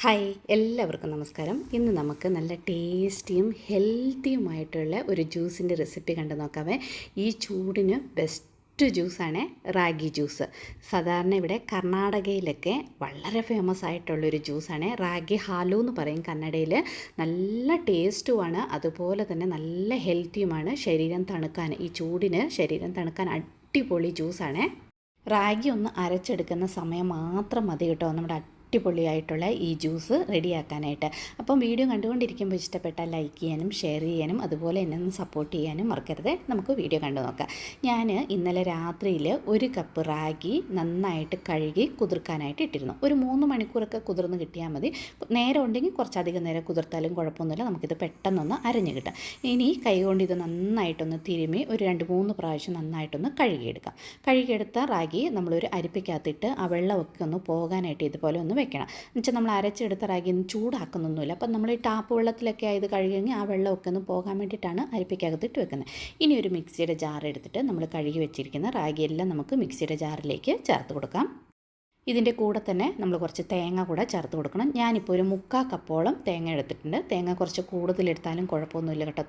Hi എല്ലാവർക്കും നമസ്കാരം. ഇന്ന് നമുക്ക് നല്ല ടേസ്റ്റിയും ഹെൽത്തിയുമായിട്ടുള്ള ഒരു ജ്യൂസിൻ്റെ റെസിപ്പി കണ്ടു നോക്കാവേ. ഈ ചൂടിന് ബെസ്റ്റ് ജ്യൂസാണ് റാഗി ജ്യൂസ്. സാധാരണ ഇവിടെ കർണാടകയിലൊക്കെ വളരെ ഫേമസ് ആയിട്ടുള്ളൊരു ജ്യൂസാണ്. റാഗി ഹാലു എന്ന് പറയും കന്നഡയിൽ. നല്ല ടേസ്റ്റുമാണ്, അതുപോലെ തന്നെ നല്ല ഹെൽത്തിയുമാണ്. ശരീരം തണുക്കാൻ, ഈ ചൂടിന് ശരീരം തണുക്കാൻ അടിപൊളി ജ്യൂസാണ്. റാഗി ഒന്ന് അരച്ചെടുക്കുന്ന സമയം മാത്രം മതി കേട്ടോ നമ്മുടെ അടിപൊളിയായിട്ടുള്ള ഈ ജ്യൂസ് റെഡിയാക്കാനായിട്ട്. അപ്പം വീഡിയോ കണ്ടുകൊണ്ടിരിക്കുമ്പോൾ ഇഷ്ടപ്പെട്ടാൽ ലൈക്ക് ചെയ്യാനും ഷെയർ ചെയ്യാനും അതുപോലെ എന്നെ ഒന്ന് സപ്പോർട്ട് ചെയ്യാനും മറക്കരുത്. നമുക്ക് വീഡിയോ കണ്ടു നോക്കാം. ഞാൻ ഇന്നലെ രാത്രിയിൽ 1 കപ്പ് റാഗി നന്നായിട്ട് കഴുകി കുതിർക്കാനായിട്ട് ഇട്ടിരുന്നു. ഒരു 3 മണിക്കൂറൊക്കെ കുതിർന്ന് കിട്ടിയാൽ മതി. നേരം ഉണ്ടെങ്കിൽ കുറച്ചധികം നേരം കുതിർത്താലും കുഴപ്പമൊന്നുമില്ല, നമുക്കിത് പെട്ടെന്നൊന്ന് അരഞ്ഞു കിട്ടാം. ഇനി കൈകൊണ്ട് ഇത് നന്നായിട്ടൊന്ന് തിരുമ്മി ഒരു 2-3 പ്രാവശ്യം നന്നായിട്ടൊന്ന് കഴുകിയെടുക്കാം. കഴുകിയെടുത്ത റാഗി നമ്മളൊരു അരിപ്പയ്ക്കകത്തിട്ട് ആ വെള്ളമൊക്കെ ഒന്ന് പോകാനായിട്ട് ഇതുപോലെ ഒന്ന് വെക്കണം. എന്നുവെച്ചാൽ നമ്മൾ അരച്ചെടുത്ത റാഗി ഒന്നും ചൂടാക്കുന്നൊന്നുമില്ല. അപ്പം നമ്മൾ ഈ ടാപ്പ് വെള്ളത്തിലൊക്കെ ആയത് കഴുകി ആ വെള്ളമൊക്കെ ഒന്ന് പോകാൻ വേണ്ടിയിട്ടാണ് അരിപ്പയ്ക്കകത്തിട്ട് വെക്കുന്നത്. ഇനി ഒരു മിക്സിയുടെ ജാർ എടുത്തിട്ട് നമ്മൾ കഴുകി വെച്ചിരിക്കുന്ന റാഗിയെല്ലാം നമുക്ക് മിക്സിയുടെ ജാറിലേക്ക് ചേർത്ത് കൊടുക്കാം. ഇതിൻ്റെ കൂടെ തന്നെ നമ്മൾ കുറച്ച് തേങ്ങ കൂടെ ചേർത്ത് കൊടുക്കണം. ഞാനിപ്പോൾ ഒരു 3/4 കപ്പോളം തേങ്ങ എടുത്തിട്ടുണ്ട്. തേങ്ങ കുറച്ച് കൂടുതലെടുത്താലും കുഴപ്പമൊന്നുമില്ല കേട്ടോ,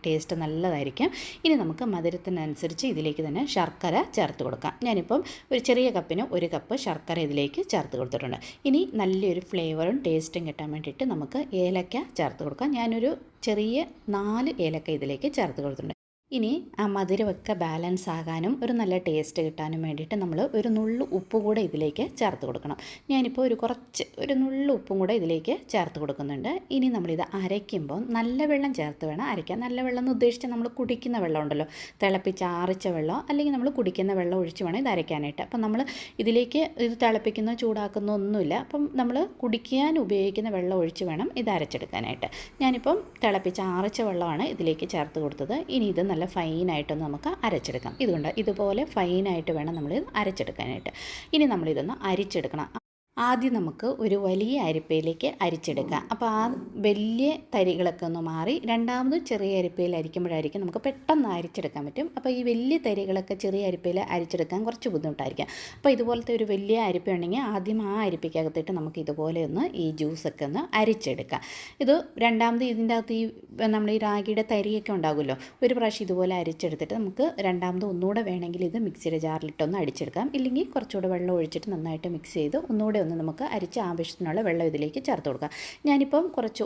ടേസ്റ്റ് നല്ലതായിരിക്കും. ഇനി നമുക്ക് മധുരത്തിനനുസരിച്ച് ഇതിലേക്ക് തന്നെ ശർക്കര ചേർത്ത് കൊടുക്കാം. ഞാനിപ്പം ഒരു ചെറിയ കപ്പിന് 1 കപ്പ് ശർക്കര ഇതിലേക്ക് ചേർത്ത് കൊടുത്തിട്ടുണ്ട്. ഇനി നല്ലൊരു ഫ്ലേവറും ടേസ്റ്റും കിട്ടാൻ വേണ്ടിയിട്ട് നമുക്ക് ഏലക്ക ചേർത്ത് കൊടുക്കാം. ഞാനൊരു ചെറിയ 4 ഏലക്ക ഇതിലേക്ക് ചേർത്ത് കൊടുത്തിട്ടുണ്ട്. ഇനി ആ മധുരമൊക്കെ ബാലൻസ് ആകാനും ഒരു നല്ല ടേസ്റ്റ് കിട്ടാനും വേണ്ടിയിട്ട് നമ്മൾ ഒരു നുള്ളു ഉപ്പ് കൂടെ ഇതിലേക്ക് ചേർത്ത് കൊടുക്കണം. ഞാനിപ്പോൾ ഒരു നുള്ളു ഉപ്പും കൂടെ ഇതിലേക്ക് ചേർത്ത് കൊടുക്കുന്നുണ്ട്. ഇനി നമ്മളിത് അരയ്ക്കുമ്പോൾ നല്ല വെള്ളം ചേർത്ത് വേണം അരയ്ക്കാൻ. നല്ല വെള്ളം എന്ന് ഉദ്ദേശിച്ച് നമ്മൾ കുടിക്കുന്ന വെള്ളം ഉണ്ടല്ലോ, തിളപ്പിച്ച് ആറിച്ച വെള്ളം, അല്ലെങ്കിൽ നമ്മൾ കുടിക്കുന്ന വെള്ളം ഒഴിച്ച് വേണം ഇത് അരയ്ക്കാനായിട്ട്. അപ്പം നമ്മൾ ഇതിലേക്ക് ഇത് തിളപ്പിക്കുന്നോ ചൂടാക്കുന്നോ ഒന്നുമില്ല. അപ്പം നമ്മൾ കുടിക്കാൻ ഉപയോഗിക്കുന്ന വെള്ളം ഒഴിച്ച് വേണം ഇത് അരച്ചെടുക്കാനായിട്ട്. ഞാനിപ്പം തിളപ്പിച്ച് ആറിച്ച വെള്ളമാണ് ഇതിലേക്ക് ചേർത്ത് കൊടുത്തത്. ഇനി ഇത് നല്ല ഫൈനായിട്ടൊന്ന് നമുക്ക് അരച്ചെടുക്കാം. ഇതുപോലെ ഫൈനായിട്ട് വേണം നമ്മൾ അരച്ചെടുക്കാനായിട്ട്. ഇനി നമ്മളിതൊന്ന് അരിച്ചെടുക്കണം. ആദ്യം നമുക്ക് ഒരു വലിയ അരിപ്പയിലേക്ക് അരിച്ചെടുക്കാം. അപ്പോൾ ആ വലിയ തരികളൊക്കെ ഒന്ന് മാറി രണ്ടാമത് ചെറിയ അരിപ്പയിൽ അരിക്കുമ്പോഴായിരിക്കും നമുക്ക് പെട്ടെന്ന് അരിച്ചെടുക്കാൻ പറ്റും. അപ്പോൾ ഈ വലിയ തരികളൊക്കെ ചെറിയ അരിപ്പയിൽ അരിച്ചെടുക്കാൻ കുറച്ച് ബുദ്ധിമുട്ടായിരിക്കും. അപ്പോൾ ഇതുപോലത്തെ ഒരു വലിയ അരിപ്പ ഉണ്ടെങ്കിൽ ആദ്യം ആ അരിപ്പയ്ക്കകത്തിട്ട് നമുക്ക് ഇതുപോലെ ഒന്ന് ഈ ജ്യൂസൊക്കെ ഒന്ന് അരിച്ചെടുക്കാം. ഇത് രണ്ടാമത് ഇതിൻ്റെ അകത്ത് നമ്മൾ ഈ റാഗിയുടെ തരിയൊക്കെ ഉണ്ടാകുമല്ലോ, ഒരു പ്രാവശ്യം ഇതുപോലെ അരിച്ചെടുത്തിട്ട് നമുക്ക് രണ്ടാമത് ഒന്നുകൂടെ വേണമെങ്കിൽ ഇത് മിക്സിയുടെ ജാറിലിട്ടൊന്ന് അടിച്ചെടുക്കാം. ഇല്ലെങ്കിൽ കുറച്ചുകൂടെ വെള്ളം ഒഴിച്ചിട്ട് നന്നായിട്ട് മിക്സ് ചെയ്ത് ഒന്നുകൂടെ നമുക്ക് അരിച്ച ആവശ്യത്തിനുള്ള വെള്ളം ഇതിലേക്ക് ചേർത്ത് കൊടുക്കാം. ഞാനിപ്പം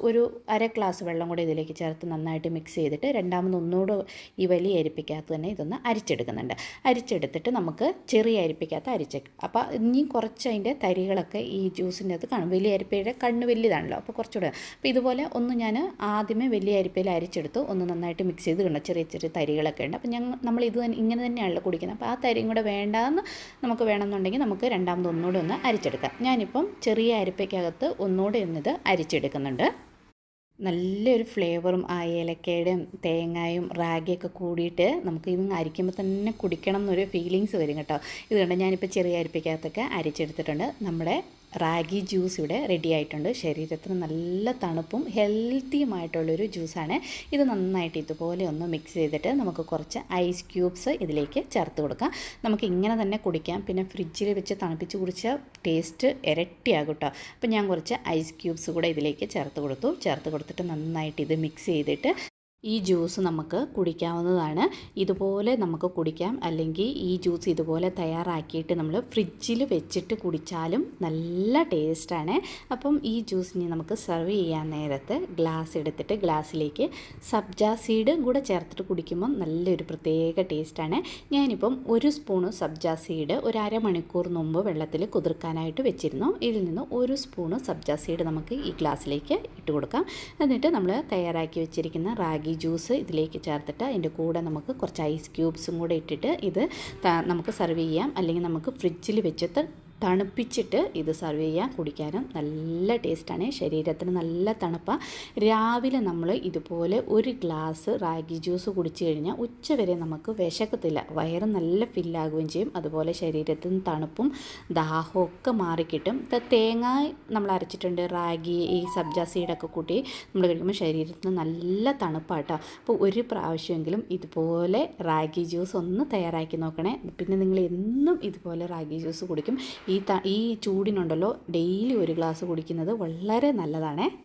ഒരു 1/2 ഗ്ലാസ് വെള്ളം കൂടെ ഇതിലേക്ക് ചേർത്ത് നന്നായിട്ട് മിക്സ് ചെയ്തിട്ട് രണ്ടാമത് ഒന്നുകൂടെ ഈ വലിയ അരിപ്പയ്ക്കകത്ത് തന്നെ ഇതൊന്ന് അരിച്ചെടുക്കുന്നുണ്ട്. അരിച്ചെടുത്തിട്ട് നമുക്ക് ചെറിയ അരിപ്പയ്ക്കകത്ത് അരിച്ചേക്കാം. അപ്പോൾ ഇനി കുറച്ച് അതിൻ്റെ തരികളൊക്കെ ഈ ജ്യൂസിൻ്റെ അകത്ത് കാണും. വലിയ അരിപ്പയുടെ കണ്ണ് വലിയതാണല്ലോ, അപ്പോൾ കുറച്ചുകൂടെ. അപ്പോൾ ഇതുപോലെ ഒന്ന് ഞാൻ ആദ്യമേ വലിയ അരിപ്പയിൽ അരിച്ചെടുത്തു, ഒന്ന് നന്നായിട്ട് മിക്സ് ചെയ്ത് കണ്ടു ചെറിയ ചെറിയ തരികളൊക്കെ ഉണ്ട്. അപ്പോൾ നമ്മൾ ഇത് ഇങ്ങനെ തന്നെയാണല്ലോ കുടിക്കുന്നത്. അപ്പോൾ ആ തരിയും കൂടെ വേണ്ടാന്ന് നമുക്ക് വേണമെന്നുണ്ടെങ്കിൽ നമുക്ക് രണ്ടാമത് ഒന്നുകൂടെ ഒന്ന് അരിച്ചെടുക്കാം. ഞാനിപ്പം ചെറിയ അരിപ്പയ്ക്കകത്ത് ഒന്നുകൂടെ ഒന്നിത് അരിച്ചെടുക്കുന്നുണ്ട്. നല്ലൊരു ഫ്ലേവറും ആ ഏലക്കയുടെയും തേങ്ങയും റാഗിയൊക്കെ കൂടിയിട്ട് നമുക്ക് ഇത് അരിക്കുമ്പോൾ തന്നെ കുടിക്കണം എന്നൊരു ഫീലിങ്സ് വരും കേട്ടോ. ഇത് കണ്ട് ഞാനിപ്പോൾ ചെറിയ അരിപ്പയ്ക്കകത്തൊക്കെ അരിച്ചെടുത്തിട്ടുണ്ട്. നമ്മുടെ റാഗി ജ്യൂസ് ഇവിടെ റെഡി ആയിട്ടുണ്ട്. ശരീരത്തിന് നല്ല തണുപ്പും ഹെൽത്തിയുമായിട്ടുള്ളൊരു ജ്യൂസാണ്. ഇത് നന്നായിട്ട് ഇതുപോലെ ഒന്ന് മിക്സ് ചെയ്തിട്ട് നമുക്ക് കുറച്ച് ഐസ് ക്യൂബ്സ് ഇതിലേക്ക് ചേർത്ത് കൊടുക്കാം. നമുക്ക് ഇങ്ങനെ തന്നെ കുടിക്കാം, പിന്നെ ഫ്രിഡ്ജിൽ വെച്ച് തണുപ്പിച്ച് കുടിച്ചാൽ ടേസ്റ്റ് ഇരട്ടിയാകും കേട്ടോ. അപ്പോൾ ഞാൻ കുറച്ച് ഐസ് ക്യൂബ്സ് കൂടെ ഇതിലേക്ക് ചേർത്ത് കൊടുത്തിട്ട് നന്നായിട്ട് ഇത് മിക്സ് ചെയ്തിട്ട് ഈ ജ്യൂസ് നമുക്ക് കുടിക്കാവുന്നതാണ്. ഇതുപോലെ നമുക്ക് കുടിക്കാം, അല്ലെങ്കിൽ ഈ ജ്യൂസ് ഇതുപോലെ തയ്യാറാക്കിയിട്ട് നമ്മൾ ഫ്രിഡ്ജിൽ വെച്ചിട്ട് കുടിച്ചാലും നല്ല ടേസ്റ്റാണ്. അപ്പം ഈ ജ്യൂസിന് നമുക്ക് സെർവ് ചെയ്യാൻ നേരത്ത് ഗ്ലാസ് എടുത്തിട്ട് ഗ്ലാസ്സിലേക്ക് സബ്ജ സീഡ് കൂടെ ചേർത്തിട്ട് കുടിക്കുമ്പോൾ നല്ലൊരു പ്രത്യേക ടേസ്റ്റാണ്. ഞാനിപ്പം 1 സ്പൂണ് സബ്ജ സീഡ് ഒരു അരമണിക്കൂർ മുമ്പ് വെള്ളത്തിൽ കുതിർക്കാനായിട്ട് വെച്ചിരുന്നു. ഇതിൽ നിന്ന് 1 സ്പൂണ് സബ്ജ സീഡ് നമുക്ക് ഈ ഗ്ലാസ്സിലേക്ക് ഇട്ട് കൊടുക്കാം. എന്നിട്ട് നമ്മൾ തയ്യാറാക്കി വെച്ചിരിക്കുന്ന റാഗി ജ്യൂസ് ഇതിലേക്ക് ചേർത്തിട്ട് അതിൻ്റെ കൂടെ നമുക്ക് കുറച്ച് ഐസ് ക്യൂബ്സും കൂടെ ഇട്ടിട്ട് ഇത് നമുക്ക് സെർവ് ചെയ്യാം. അല്ലെങ്കിൽ നമുക്ക് ഫ്രിഡ്ജിൽ വെച്ചിട്ട് തണുപ്പിച്ചിട്ട് ഇത് സെർവ് ചെയ്യാൻ കുടിക്കാനും നല്ല ടേസ്റ്റാണ്. ശരീരത്തിന് നല്ല തണുപ്പാണ്. രാവിലെ നമ്മൾ ഇതുപോലെ 1 ഗ്ലാസ് റാഗി ജ്യൂസ് കുടിച്ചു കഴിഞ്ഞാൽ ഉച്ചവരെ നമുക്ക് വിശക്കത്തില്ല, വയറ് നല്ല ഫില്ലാകുകയും ചെയ്യും. അതുപോലെ ശരീരത്തിന് തണുപ്പും ദാഹവും ഒക്കെ മാറിക്കിട്ടും. തേങ്ങ നമ്മൾ അരച്ചിട്ടുണ്ട്, റാഗി ഈ സബ്ജ സീഡൊക്കെ കൂട്ടി നമ്മൾ കഴിക്കുമ്പോൾ ശരീരത്തിന് നല്ല തണുപ്പാട്ടോ. അപ്പോൾ ഒരു പ്രാവശ്യമെങ്കിലും ഇതുപോലെ റാഗി ജ്യൂസ് ഒന്ന് തയ്യാറാക്കി നോക്കണേ. പിന്നെ നിങ്ങൾ എന്നും ഇതുപോലെ റാഗി ജ്യൂസ് കുടിക്കും. ഈ ഈ ചൂടിനുണ്ടല്ലോ ഡെയിലി ഒരു ഗ്ലാസ് കുടിക്കുന്നത് വളരെ നല്ലതാണേ.